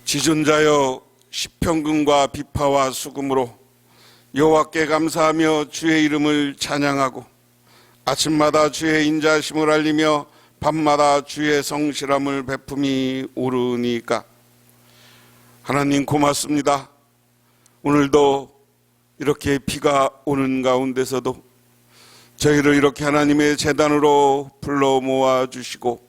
지존자여 시평금과 비파와 수금으로 여호와께 감사하며 주의 이름을 찬양하고 아침마다 주의 인자심을 알리며 밤마다 주의 성실함을 베품이 오르니까. 하나님 고맙습니다. 오늘도 이렇게 비가 오는 가운데서도 저희를 이렇게 하나님의 제단으로 불러 모아주시고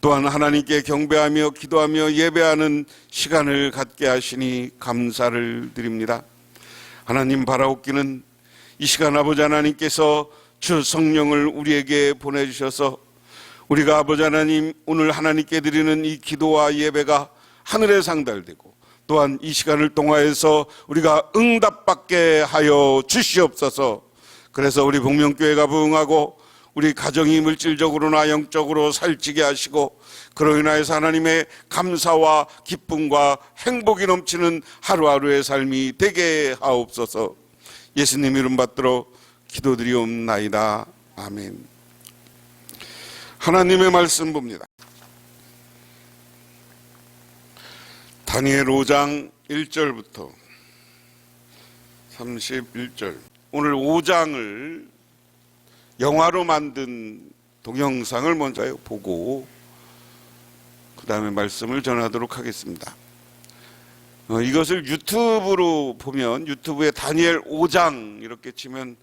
또한 하나님께 경배하며 기도하며 예배하는 시간을 갖게 하시니 감사를 드립니다. 하나님 바라옵기는 이 시간 아버지 하나님께서 주 성령을 우리에게 보내주셔서 우리가 아버지 하나님 오늘 하나님께 드리는 이 기도와 예배가 하늘에 상달되고 또한 이 시간을 통하여서 우리가 응답받게 하여 주시옵소서. 그래서 우리 복명교회가 부흥하고 우리 가정이 물질적으로나 영적으로 살찌게 하시고 그로 인하여서 하나님의 감사와 기쁨과 행복이 넘치는 하루하루의 삶이 되게 하옵소서. 예수님 이름 받들어 기도드리옵나이다. 아멘. 하나님의 말씀 봅니다. 다니엘 5장 1절부터 31절. 오늘 5장을 영화로 만든 동영상을 먼저 보고 그 다음에 말씀을 전하도록 하겠습니다. 이것을 유튜브로 보면 유튜브에 다니엘 5장 이렇게 치면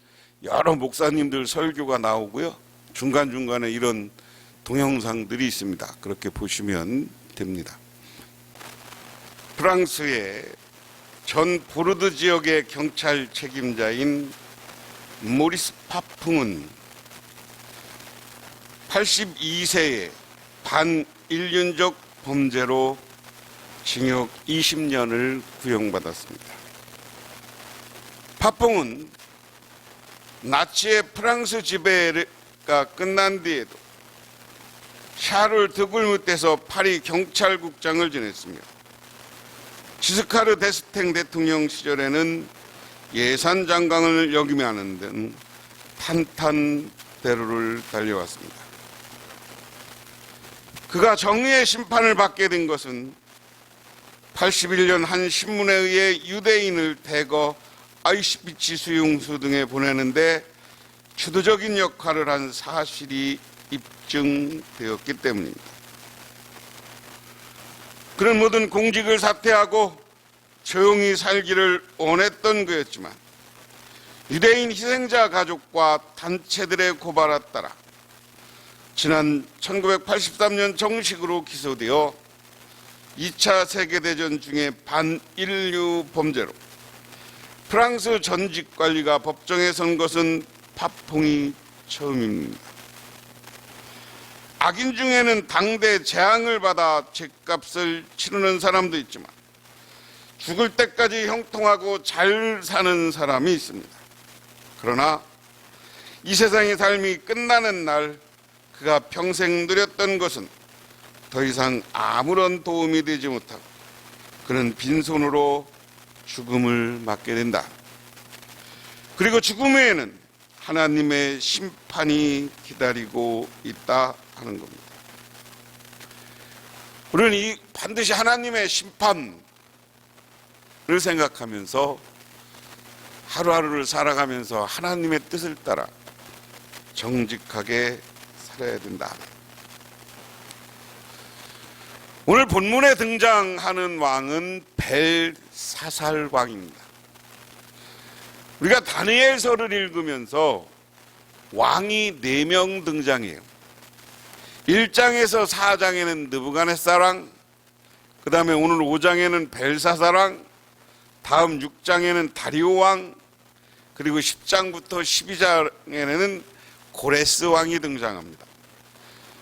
여러 목사님들 설교가 나오고요. 중간중간에 이런 동영상들이 있습니다. 그렇게 보시면 됩니다. 프랑스의 전 보르드 지역의 경찰 책임자인 모리스 파풍은 82세에 반인륜적 범죄로 징역 20년을 구형받았습니다. 파풍은 나치의 프랑스 지배가 끝난 뒤에도 샤를 드굴무트에서 파리 경찰국장을 지냈으며 지스카르 데스탱 대통령 시절에는 예산 장관을 역임하는 하는 등 탄탄대로를 달려왔습니다. 그가 정의의 심판을 받게 된 것은 81년 한 신문에 의해 유대인을 대거 아이슈비츠 수용소 등에 보내는데 주도적인 역할을 한 사실이 입증되었기 때문입니다. 그런 모든 공직을 사퇴하고 조용히 살기를 원했던 그였지만 유대인 희생자 가족과 단체들의 고발에 따라 지난 1983년 정식으로 기소되어 2차 세계대전 중에 반인류 범죄로 프랑스 전직 관리가 법정에 선 것은 파풍이 처음입니다. 악인 중에는 당대 재앙을 받아 죗값을 치르는 사람도 있지만 죽을 때까지 형통하고 잘 사는 사람이 있습니다. 그러나 이 세상의 삶이 끝나는 날 그가 평생 누렸던 것은 더 이상 아무런 도움이 되지 못하고 그는 빈손으로 죽음을 맞게 된다. 그리고 죽음 후에는 하나님의 심판이 기다리고 있다 하는 겁니다. 우리는 반드시 하나님의 심판을 생각하면서 하루하루를 살아가면서 하나님의 뜻을 따라 정직하게 살아야 된다. 오늘 본문에 등장하는 왕은 벨사살 왕입니다. 우리가 다니엘서를 읽으면서 왕이 4명 등장해요. 1장에서 4장에는 느부갓네살 왕, 그 다음에 오늘 5장에는 벨사살 왕, 다음 6장에는 다리오 왕, 그리고 10장부터 12장에는 고레스 왕이 등장합니다.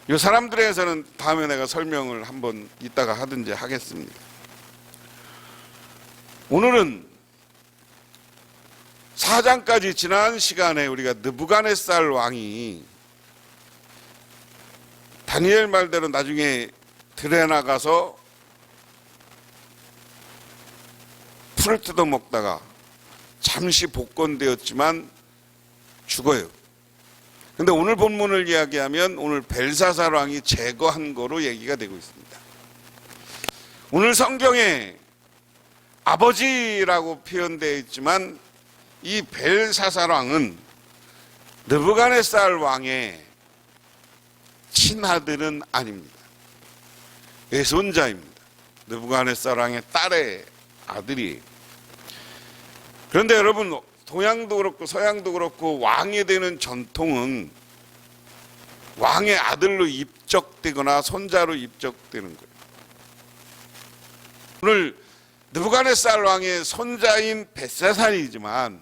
이 사람들에서는 다음에 내가 설명을 한번 이따가 하든지 하겠습니다. 오늘은 4장까지 지난 시간에 우리가 느부갓네살 왕이 다니엘 말대로 나중에 들에 나가서 풀을 뜯어 먹다가 잠시 복권되었지만 죽어요. 근데 오늘 본문을 이야기하면 오늘 벨사살 왕이 제거한 거로 얘기가 되고 있습니다. 오늘 성경에 아버지라고 표현되어 있지만 이 벨사살 왕은 느부갓네살 왕의 친아들은 아닙니다. 외손자입니다. 느부갓네살 왕의 딸의 아들이에요. 그런데 여러분, 동양도 그렇고 서양도 그렇고 왕이 되는 전통은 왕의 아들로 입적되거나 손자로 입적되는 거예요. 오늘 느부갓네살 왕의 손자인 벨사살이지만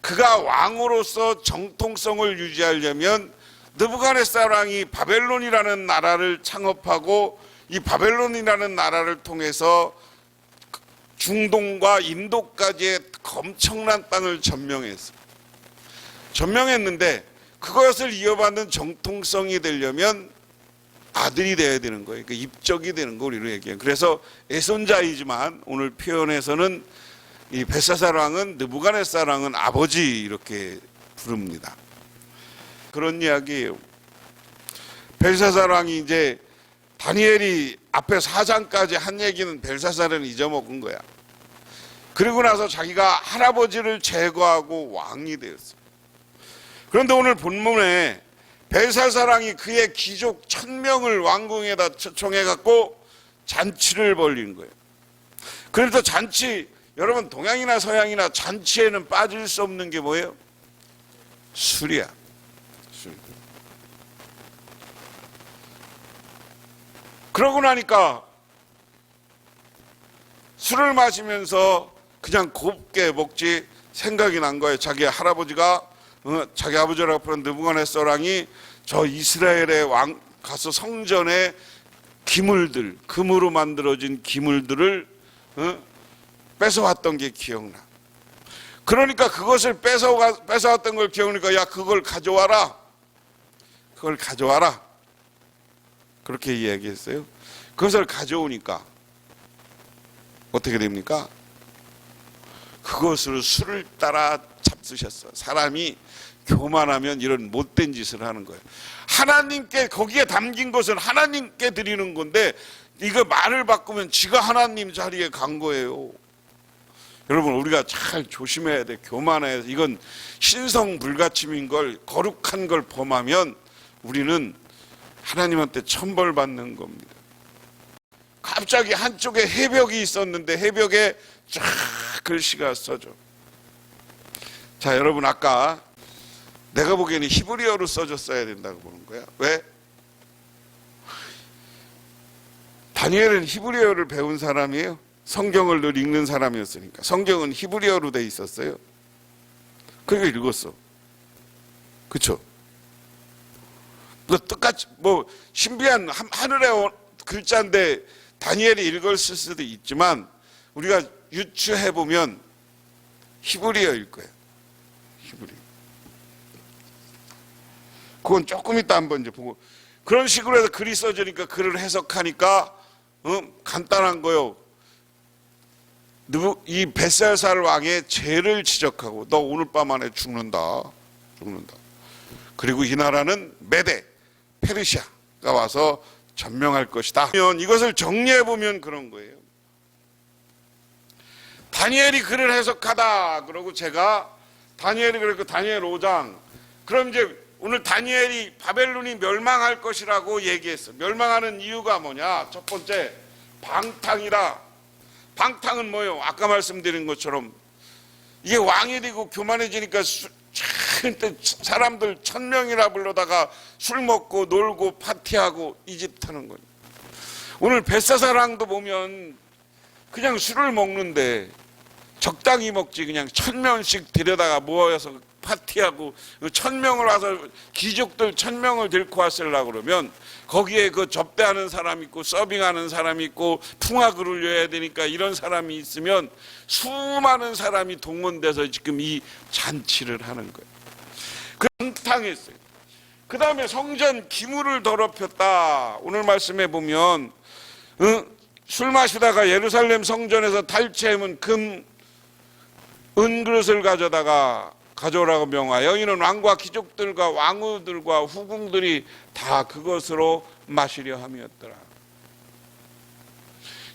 그가 왕으로서 정통성을 유지하려면 느부갓네살 왕이 바벨론이라는 나라를 창업하고 이 바벨론이라는 나라를 통해서 중동과 인도까지의 엄청난 땅을 점령했는데 그것을 이어받는 정통성이 되려면 아들이 되어야 되는 거예요. 그러니까 입적이 되는 거 우리로 얘기해요. 그래서 애손자이지만 오늘 표현에서는 이 벨사살 왕은 느부갓네살 왕은 아버지 이렇게 부릅니다. 그런 이야기예요. 벨사살 왕이 이제 다니엘이 앞에 4장까지 한 얘기는 벨사살은 잊어먹은 거야. 그리고 나서 자기가 할아버지를 제거하고 왕이 되었어요. 그런데 오늘 본문에 벨사살 왕이 그의 귀족 1000명을 왕궁에다 초청해갖고 잔치를 벌린 거예요. 그래서 잔치, 여러분 동양이나 서양이나 잔치에는 빠질 수 없는 게 뭐예요? 술이야. 술. 그러고 나니까 술을 마시면서 그냥 곱게 먹지 생각이 난 거예요. 자기 할아버지가 자기 아버지라고 부른 느부갓네살 왕이 저 이스라엘의 왕 가서 성전에 기물들, 금으로 만들어진 기물들을 뺏어왔던 게 기억나. 그러니까 그것을 뺏어왔던 걸 기억하니까 야 그걸 가져와라. 그걸 가져와라. 그렇게 이야기했어요. 그것을 가져오니까 어떻게 됩니까? 그것으로 술을 따라 잡수셨어. 사람이 교만하면 이런 못된 짓을 하는 거예요. 하나님께 거기에 담긴 것은 하나님께 드리는 건데 이거 말을 바꾸면 지가 하나님 자리에 간 거예요. 여러분 우리가 잘 조심해야 돼. 교만해야 돼. 이건 신성 불가침인 걸, 거룩한 걸 범하면 우리는 하나님한테 천벌받는 겁니다. 갑자기 한쪽에 해벽이 있었는데 해벽에 쫙 글씨가 써져. 자, 여러분 아까 내가 보기에는 히브리어로 써졌어야 된다고 보는 거야. 왜? 다니엘은 히브리어를 배운 사람이에요. 성경을 늘 읽는 사람이었으니까. 성경은 히브리어로 돼 있었어요. 그러니까 읽었어. 그쵸? 똑같이 뭐 신비한 하늘의 글자인데 다니엘이 읽었을 수도 있지만 우리가 유추해 보면 히브리어일 거예요. 히브리어. 그건 조금 이따 한번 이제 보고 그런 식으로 해서 글이 써지니까 글을 해석하니까 간단한 거요. 이 벨사살 왕의 죄를 지적하고 너 오늘 밤 안에 죽는다. 그리고 이 나라는 메데, 페르시아가 와서 점령할 것이다. 이것을 정리해 보면 그런 거예요. 다니엘이 글을 해석하다. 그러고 제가 다니엘이 그랬고 다니엘 5장. 그럼 이제 오늘 다니엘이 바벨론이 멸망할 것이라고 얘기했어. 멸망하는 이유가 뭐냐? 첫 번째 방탕이다. 방탕은 뭐예요? 아까 말씀드린 것처럼 이게 왕이 되고 교만해지니까 사람들 1000명이라 불러다가 술 먹고 놀고 파티하고 이 짓 하는 거예요. 오늘 벨사살 왕도 보면 그냥 술을 먹는데 적당히 먹지 그냥 1000명씩 데려다가 모여서 파티하고 1000명을 와서 귀족들 1000명을 데리고 왔으려고 그러면 거기에 그 접대하는 사람 있고 서빙하는 사람 있고 풍악을 울려야 되니까 이런 사람이 있으면 수많은 사람이 동원돼서 지금 이 잔치를 하는 거예요. 방탕했어요. 그 다음에 성전 기물을 더럽혔다. 오늘 말씀해 보면 술 마시다가 예루살렘 성전에서 탈취해온 금 은그릇을 가져오라고 명하여 이는 왕과 귀족들과 왕후들과 후궁들이 다 그것으로 마시려 함이었더라.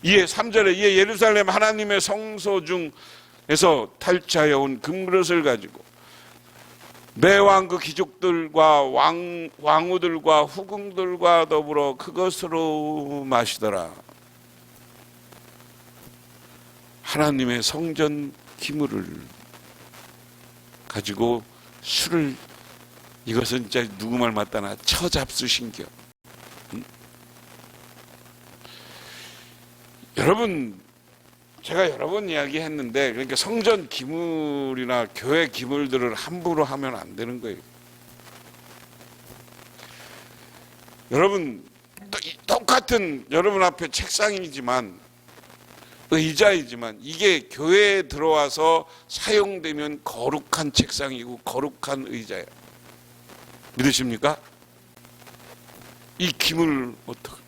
이에 3절에 이에 예루살렘 하나님의 성소 중에서 탈취하여 온 금그릇을 가지고 매왕 그 귀족들과 왕후들과 후궁들과 더불어 그것으로 마시더라. 하나님의 성전 기물을 가지고 술을, 이것은 진짜 누구 말 맞다나 처잡수신겨. 여러분, 제가 여러 번 이야기했는데, 그러니까 성전 기물이나 교회 기물들을 함부로 하면 안 되는 거예요. 여러분, 똑같은 여러분 앞에 책상이지만, 의자이지만, 이게 교회에 들어와서 사용되면 거룩한 책상이고 거룩한 의자예요. 믿으십니까? 이 기물 어떻게?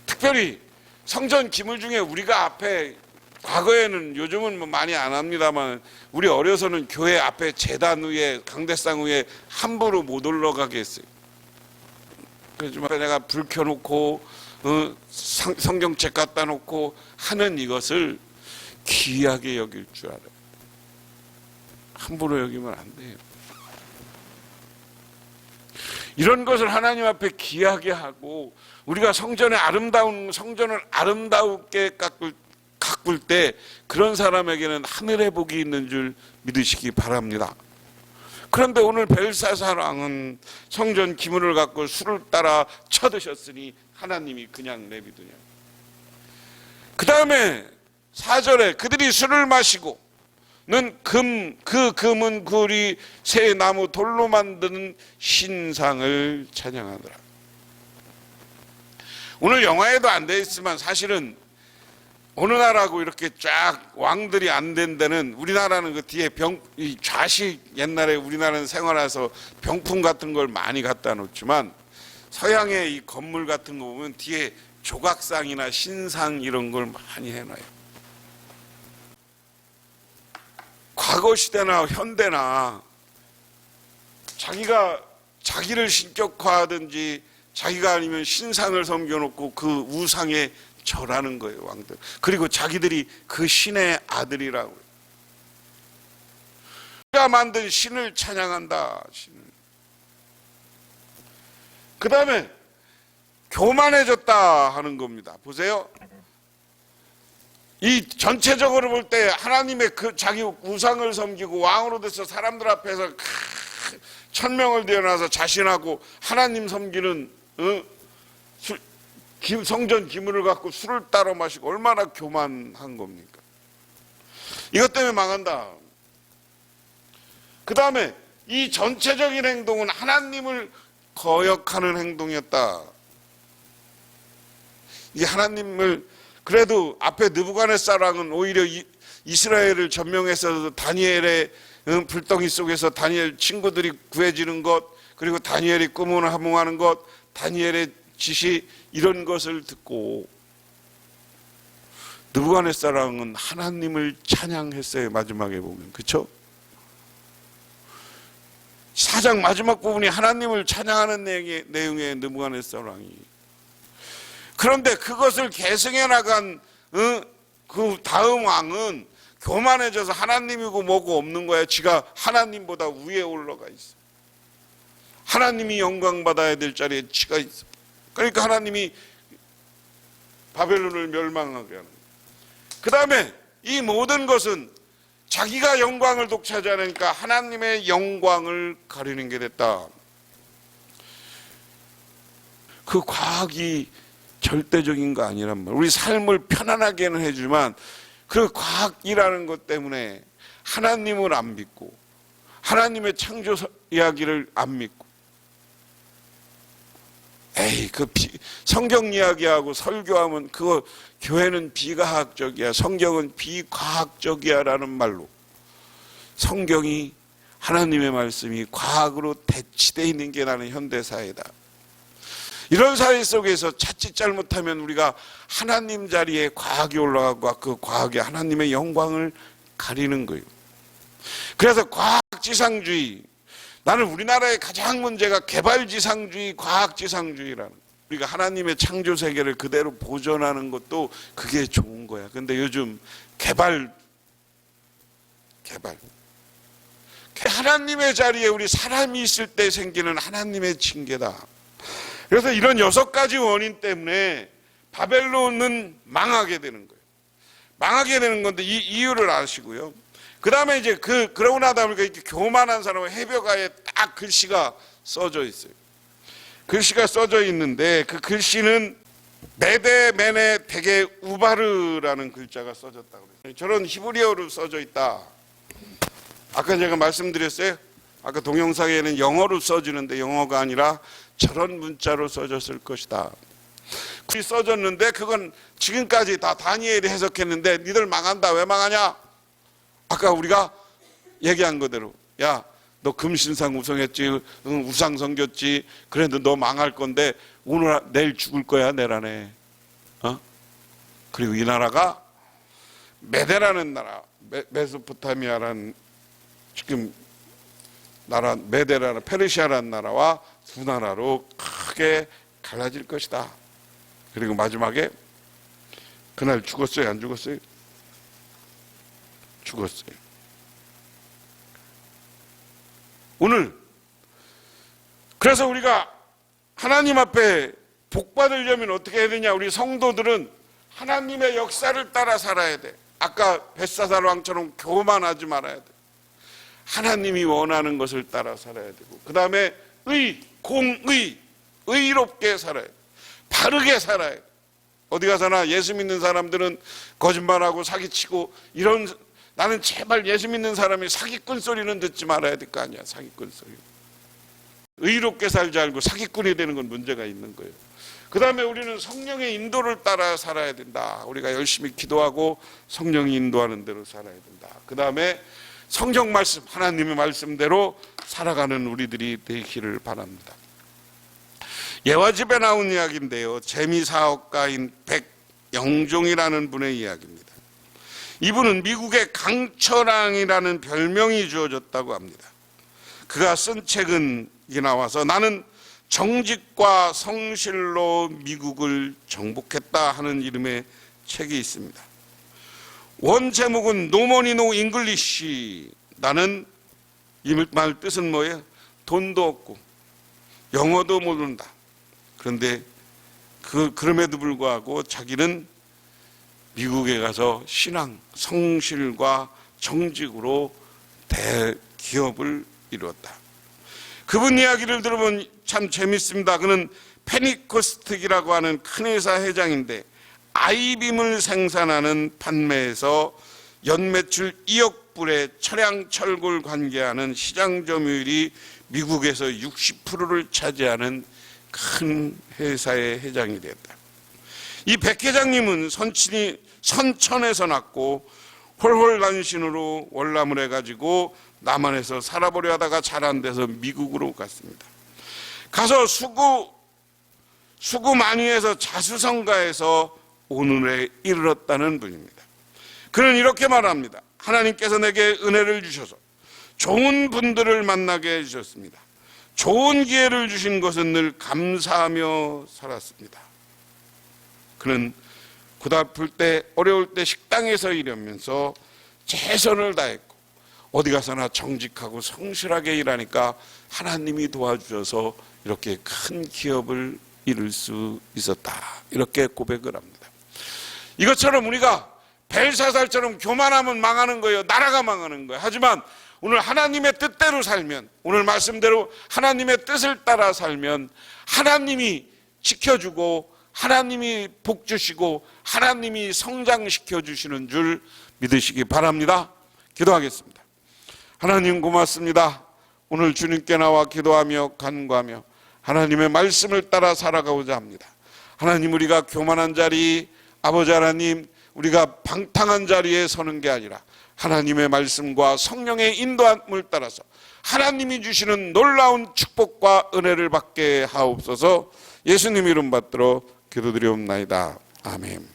특별히 성전 기물 중에 우리가 앞에, 과거에는, 요즘은 뭐 많이 안 합니다만, 우리 어려서는 교회 앞에 제단 위에, 강대상 위에 함부로 못 올라가게 했어요. 그렇지만 내가 불 켜놓고 성경책 갖다 놓고 하는 이것을 귀하게 여길 줄 알아요. 함부로 여기면 안 돼요. 이런 것을 하나님 앞에 귀하게 하고, 우리가 성전을 아름다우게 가꿀 때 그런 사람에게는 하늘의 복이 있는 줄 믿으시기 바랍니다. 그런데 오늘 벨사살 왕은 성전 기물을 갖고 술을 따라 쳐드셨으니 하나님이 그냥 내비두냐. 그 다음에 4절에 그들이 술을 마시고 그 금은 구리 새 나무 돌로 만드는 신상을 찬양하더라. 오늘 영화에도 안 돼 있지만 사실은 어느 나라고 이렇게 쫙 왕들이 안 된 데는, 우리나라는 그 뒤에 이 좌식, 옛날에 우리나라는 생활해서 병풍 같은 걸 많이 갖다 놓지만, 서양의 이 건물 같은 거 보면 뒤에 조각상이나 신상 이런 걸 많이 해놔요. 과거 시대나 현대나 자기를 신격화하든지 자기가 아니면 신상을 섬겨놓고 그 우상에 절하는 거예요, 왕들. 그리고 자기들이 그 신의 아들이라고요. 우리가 만든 신을 찬양한다. 신을. 그 다음에 교만해졌다 하는 겁니다. 보세요. 이 전체적으로 볼 때 하나님의 그 자기 우상을 섬기고 왕으로 돼서 사람들 앞에서 천명을 되어놔서 자신하고 하나님 섬기는 성전 기물을 갖고 술을 따로 마시고 얼마나 교만한 겁니까? 이것 때문에 망한다. 그 다음에 이 전체적인 행동은 하나님을 거역하는 행동이었다. 이게 하나님을, 그래도 앞에 느부갓네살 왕은 오히려 이스라엘을 점령해서 다니엘의 불덩이 속에서 다니엘 친구들이 구해지는 것, 그리고 다니엘이 꿈을 하몽하는 것, 다니엘의 지시, 이런 것을 듣고 느부갓네살 왕은 하나님을 찬양했어요. 마지막에 보면, 그렇죠? 4장 마지막 부분이 하나님을 찬양하는 내용의 느부갓네살 왕이. 그런데 그것을 계승해 나간 그 다음 왕은 교만해져서 하나님이고 뭐고 없는 거야. 지가 하나님보다 위에 올라가 있어. 하나님이 영광 받아야 될 자리에 지가 있어. 그러니까 하나님이 바벨론을 멸망하게 하는 거야. 그 다음에 이 모든 것은 자기가 영광을 독차지하니까 하나님의 영광을 가리는 게 됐다. 그 과학이 절대적인 거 아니란 말이에요. 우리 삶을 편안하게는 해주지만 그 과학이라는 것 때문에 하나님을 안 믿고 하나님의 창조 이야기를 안 믿고, 성경 이야기하고 설교하면 그거 교회는 비과학적이야, 성경은 비과학적이야 라는 말로 성경이, 하나님의 말씀이 과학으로 대치되어 있는 게 나는 현대사회다. 이런 사회 속에서 자칫 잘못하면 우리가 하나님 자리에 과학이 올라가고 그 과학이 하나님의 영광을 가리는 거예요. 그래서 과학지상주의, 나는 우리나라의 가장 문제가 개발지상주의, 과학지상주의라는 거예요. 우리가 하나님의 창조 세계를 그대로 보존하는 것도 그게 좋은 거야. 근데 요즘 개발 하나님의 자리에 우리 사람이 있을 때 생기는 하나님의 징계다. 그래서 이런 6가지 원인 때문에 바벨론은 망하게 되는 거예요. 망하게 되는 건데 이 이유를 아시고요. 그 다음에 이제 그러고 나다 보니까 이렇게 교만한 사람은 해변가에 딱 글씨가 써져 있어요. 글씨가 써져 있는데 그 글씨는 메데 메네 데게 우바르라는 글자가 써졌다고 그래요. 저런 히브리어로 써져 있다. 아까 제가 말씀드렸어요. 아까 동영상에는 영어로 써지는데 영어가 아니라 저런 문자로 써졌을 것이다. 글이 써졌는데 그건 지금까지 다 다니엘이 해석했는데 니들 망한다. 왜 망하냐? 아까 우리가 얘기한 거대로 야, 너 금신상 우상했지, 우상 섬겼지. 그래도 너 망할 건데 오늘 내일 죽을 거야 내란에. 그리고 이 나라가 메데라는 나라, 메소포타미아라는 지금 나라, 메데라는 페르시아라는 나라와 두 나라로 크게 갈라질 것이다. 그리고 마지막에 그날 죽었어요? 안 죽었어요? 죽었어요. 오늘 그래서 우리가 하나님 앞에 복 받으려면 어떻게 해야 되냐? 우리 성도들은 하나님의 역사를 따라 살아야 돼. 아까 벳사살 왕처럼 교만하지 말아야 돼. 하나님이 원하는 것을 따라 살아야 되고, 그 다음에 의롭게 살아야 돼. 바르게 살아야 돼. 어디 가서나 예수 믿는 사람들은 거짓말하고 사기치고 이런, 나는 제발 예수 믿는 사람이 사기꾼 소리는 듣지 말아야 될 거 아니야. 사기꾼 소리. 의롭게 살지 않고 사기꾼이 되는 건 문제가 있는 거예요. 그 다음에 우리는 성령의 인도를 따라 살아야 된다. 우리가 열심히 기도하고 성령이 인도하는 대로 살아야 된다. 그 다음에 성경 말씀, 하나님의 말씀대로 살아가는 우리들이 되기를 바랍니다. 예화 집에 나온 이야기인데요, 재미사업가인 백영종이라는 분의 이야기입니다. 이분은 미국의 강철왕이라는 별명이 주어졌다고 합니다. 그가 쓴 책은 이게 나와서 나는 정직과 성실로 미국을 정복했다 하는 이름의 책이 있습니다. 원 제목은 No Money No English. 나는 이 말 뜻은 뭐예요? 돈도 없고 영어도 모른다. 그런데 그럼에도 불구하고 자기는 미국에 가서 신앙, 성실과 정직으로 대기업을 이루었다. 그분 이야기를 들어보면 참 재밌습니다. 그는 페니코스틱이라고 하는 큰 회사 회장인데 아이빔을 생산하는 판매에서 연매출 2억 불의 철양 철골 관계하는 시장 점유율이 미국에서 60%를 차지하는 큰 회사의 회장이 되었다. 이 백 회장님은 선천에서 났고 홀홀단신으로 월남을 해가지고 남한에서 살아보려 하다가 잘 안 돼서 미국으로 갔습니다. 가서 수구 많이 해서 자수성가해서 오늘에 이르렀다는 분입니다. 그는 이렇게 말합니다. 하나님께서 내게 은혜를 주셔서 좋은 분들을 만나게 해주셨습니다. 좋은 기회를 주신 것은 늘 감사하며 살았습니다. 그는 고달플 때, 어려울 때 식당에서 일하면서 최선을 다했고 어디 가서나 정직하고 성실하게 일하니까 하나님이 도와주셔서 이렇게 큰 기업을 이룰 수 있었다. 이렇게 고백을 합니다. 이것처럼 우리가 벨사살처럼 교만하면 망하는 거예요. 나라가 망하는 거예요. 하지만 오늘 하나님의 뜻대로 살면, 오늘 말씀대로 하나님의 뜻을 따라 살면 하나님이 지켜주고 하나님이 복 주시고 하나님이 성장시켜 주시는 줄 믿으시기 바랍니다. 기도하겠습니다. 하나님 고맙습니다. 오늘 주님께 나와 기도하며 간구하며 하나님의 말씀을 따라 살아가고자 합니다. 하나님, 우리가 교만한 자리, 아버지 하나님, 우리가 방탕한 자리에 서는 게 아니라 하나님의 말씀과 성령의 인도함을 따라서 하나님이 주시는 놀라운 축복과 은혜를 받게 하옵소서. 예수님 이름 받들어 기도드리옵나이다. 아멘.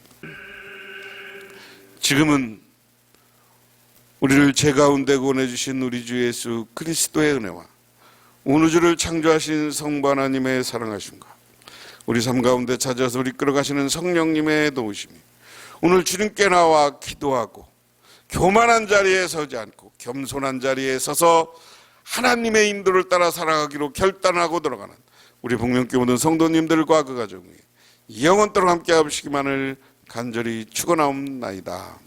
지금은 우리를 죄 가운데 구원해주신 우리 주 예수 그리스도의 은혜와 온 우주를 창조하신 성부 하나님의 사랑하심과 우리 삶 가운데 찾아서 우리 이끌어가시는 성령님의 도우심이 오늘 주님께 나와 기도하고 교만한 자리에 서지 않고 겸손한 자리에 서서 하나님의 인도를 따라 살아가기로 결단하고 들어가는 우리 복명교회 모든 성도님들과 그 가정이 영원토록 함께 하시기만을 간절히 축원하옵나이다.